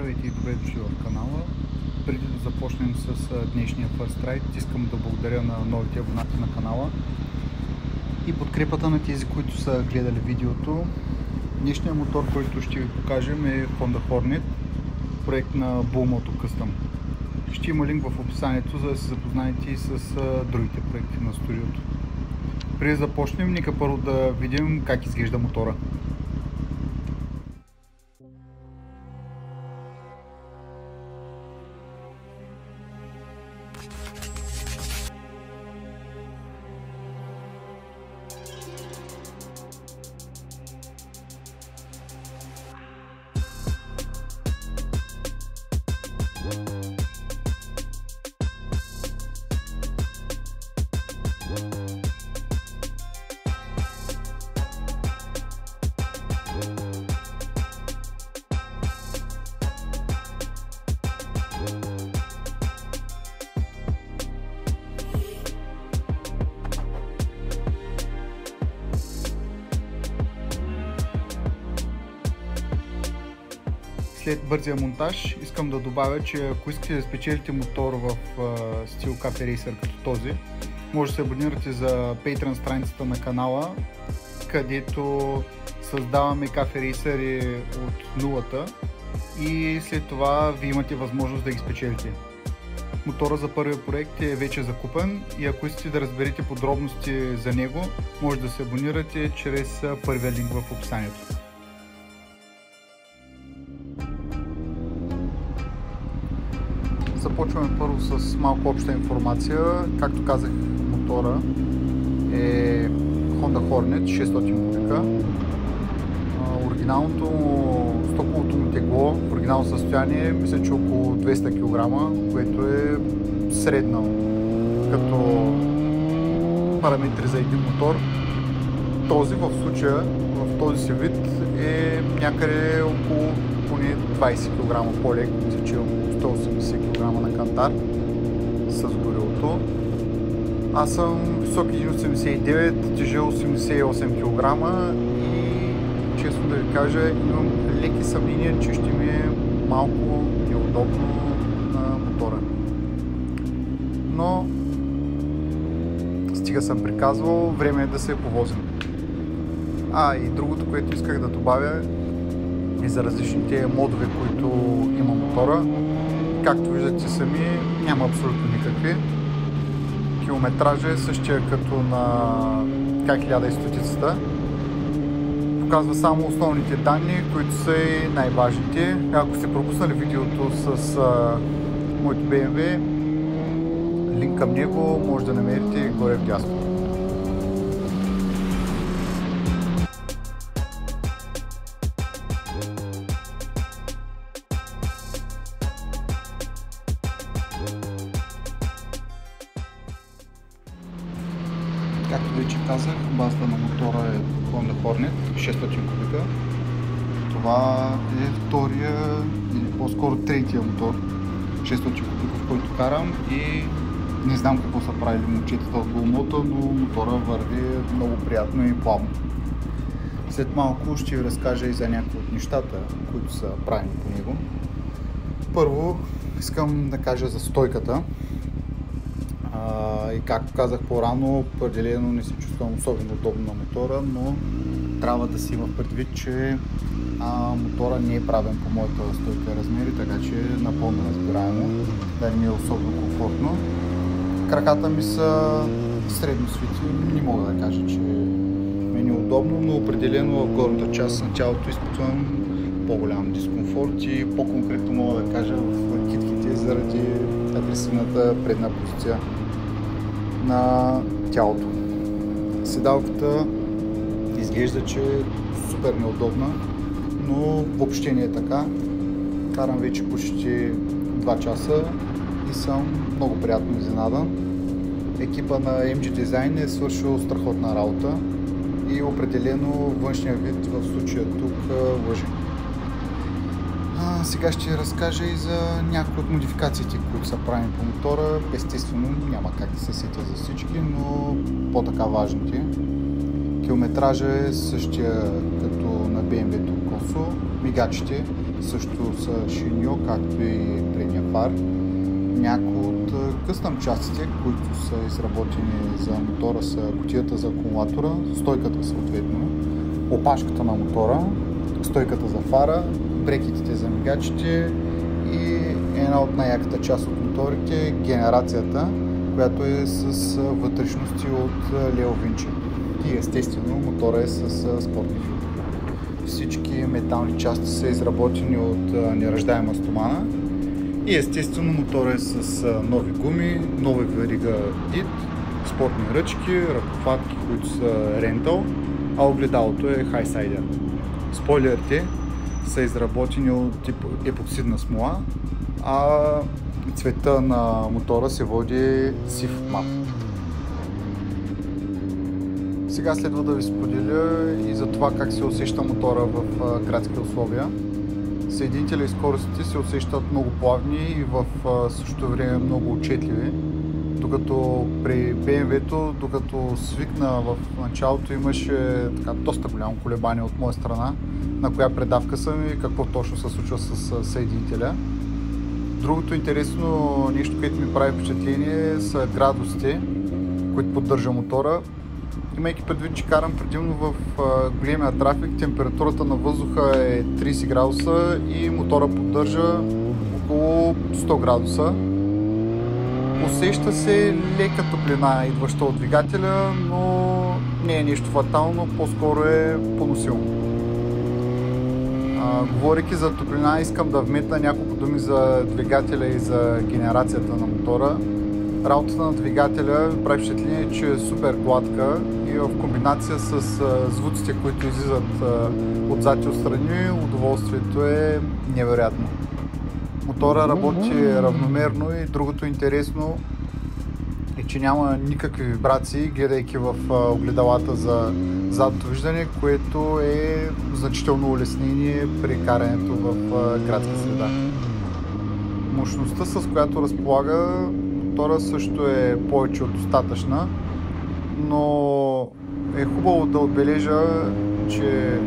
Здравейте и добре дошли в канала. Преди да започнем с днешния First Ride, искам да благодаря на новите абонати на канала и подкрепата на тези, които са гледали видеото. Днешният мотор, който ще ви покажем, е Honda Hornet, проект на Bullmoto Custom. Ще има линк в описанието, за да се запознаете и с другите проекти на студиото. Преди да започнем, нека първо да видим как изглежда мотора. След бързия монтаж искам да добавя, че ако искате да спечелите мотор в стил Cafe Racer като този, може да се абонирате за Patreon страницата на канала, където създаваме Cafe Racer от нулата и след това ви имате възможност да ги спечелите. Мотора за първия проект е вече закупен и ако искате да разберете подробности за него, може да се абонирате чрез първия линк в описанието. Започваме първо с малко обща информация. Както казах, мотора е Honda Hornet 600 кубика. Оригиналното стоковото му тегло в оригинално състояние мисля, че около 200 кг, което е средно като параметри за един мотор. Този в случая, в този си вид е някъде около поне 20 кг по-лек, мисля, че е около 180 кг на кантар с горилото. Аз съм висок 1,89, тежел 88 кг и честно да ви кажа, имам леки съмнения, че ще ми е малко неудобно на мотора. Но стига съм приказвал, време е да се повозим. И другото, което исках да добавя и за различните модове, които има мотора. Както виждате сами, няма абсолютно никакви. Километража е същия като на К1100. Показва само основните данни, които са и най-важните. Ако сте пропуснали видеото с моето BMW, линк към него може да намерите горе вдясно. Както вече казах, базата на мотора е Honda Hornet 600 кубика. Това е втория или по-скоро третия мотор 600 кубика, в който карам и не знам какво са правили момчетата от Bullmoto, но мотора върви много приятно и плавно. След малко ще ви разкажа и за някои от нещата, които са правени по него. Първо искам да кажа за стойката. И както казах по-рано, определено не се чувствам особено удобно на мотора, но трябва да си има предвид, че мотора не е правен по моята стойка и размери, така че е напълно разбираемо, да не ми е особено комфортно. Краката ми са средно свити, не мога да кажа, че ми е неудобно, но определено в горната част на тялото изпитвам по-голям дискомфорт и по-конкретно мога да кажа в китките заради агресивната предна позиция на тялото. Седалката изглежда, че е супер неудобна, но въобще не е така. Карам вече почти 2 часа и съм много приятно изненадан. Екипа на MG Design е свършил страхотна работа и определено външния вид в случая тук лъжи. Сега ще разкажа и за някои от модификациите, които са правени по мотора. Естествено няма как да се сетя за всички, но по-така важните. Километража е същия като на BMW-то косо. Мигачите също са шиньо, както и предния фар. Някои от къстъм частите, които са изработени за мотора, са кутията за акумулатора, стойката съответно, опашката на мотора, стойката за фара, брекетите за мигачите и една от най-яката част от моторите, генерацията, която е с вътрешности от лево винче. И естествено мотора е с спортни филтри. Всички метални части са изработени от нераждаема стомана и естествено мотора е с нови гуми, нова верига DIT, спортни ръчки, ръкохватки, които са рентал, а огледалото е хайсайдер. Спойлерите са изработени от епоксидна смола, а цвета на мотора се води сив мат. Сега следва да ви споделя и за това как се усеща мотора в градски условия. Съединителя и скоростите се усещат много плавни и в същото време много отчетливи. Докато при BMW-то, докато свикна в началото, имаше доста голямо колебание от моя страна на коя предавка съм и какво точно се случва с съединителя. Другото интересно нещо, което ми прави впечатление, са градусите, които поддържа мотора. Имайки предвид, че карам предимно в големия трафик, температурата на въздуха е 30 градуса и мотора поддържа около 100 градуса. Усеща се лека топлина, идваща от двигателя, но не е нещо фатално, по-скоро е поносимо. Говорейки за топлина, искам да вметна няколко думи за двигателя и за генерацията на мотора. Работата на двигателя ми прави впечатление, че е супер гладка и в комбинация с звуците, които излизат отзад и отстрани, удоволствието е невероятно. Мотора работи равномерно и другото интересно е, че няма никакви вибрации, гледайки в огледалата за задното виждане, което е значително улеснение при карането в градска среда. Мощността, с която разполага мотора, също е повече от достатъчна, но е хубаво да отбележа, че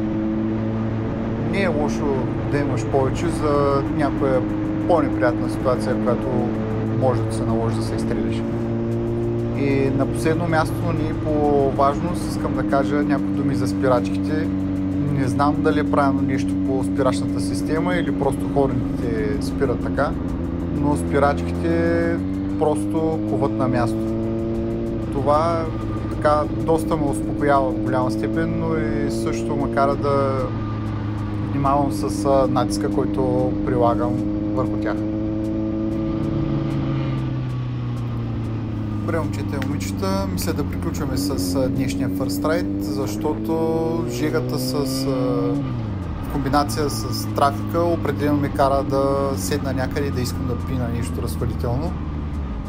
не е лошо да имаш повече за някоя по-неприятна ситуация, която може да се наложи да се изстрелиш. И на последно място, не е по важност, искам да кажа някои думи за спирачките. Не знам дали е правилно нещо по спирачната система или просто хорните спират така, но спирачките просто коват на място. Това така доста ме успокоява в голяма степен, но и също ме кара да внимавам с натиска, който прилагам върху тях. Добре, момчета и момичета, мисля да приключваме с днешния First Ride, защото жегата в комбинация с трафика определено ме кара да седна някъде и да искам да пина нещо разхвалително.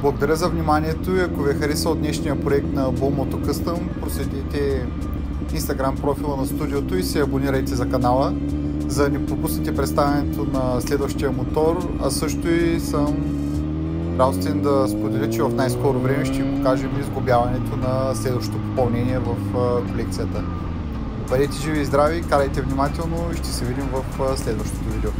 Благодаря за вниманието и ако ви е харесал днешния проект на Bull Moto Custom, проследете Instagram профила на студиото и се абонирайте за канала, за да не пропуснете представянето на следващия мотор, а също и съм радостен да споделя, че в най-скоро време ще ви покажем изглобяването на следващото попълнение в колекцията. Бъдете живи и здрави, карайте внимателно и ще се видим в следващото видео.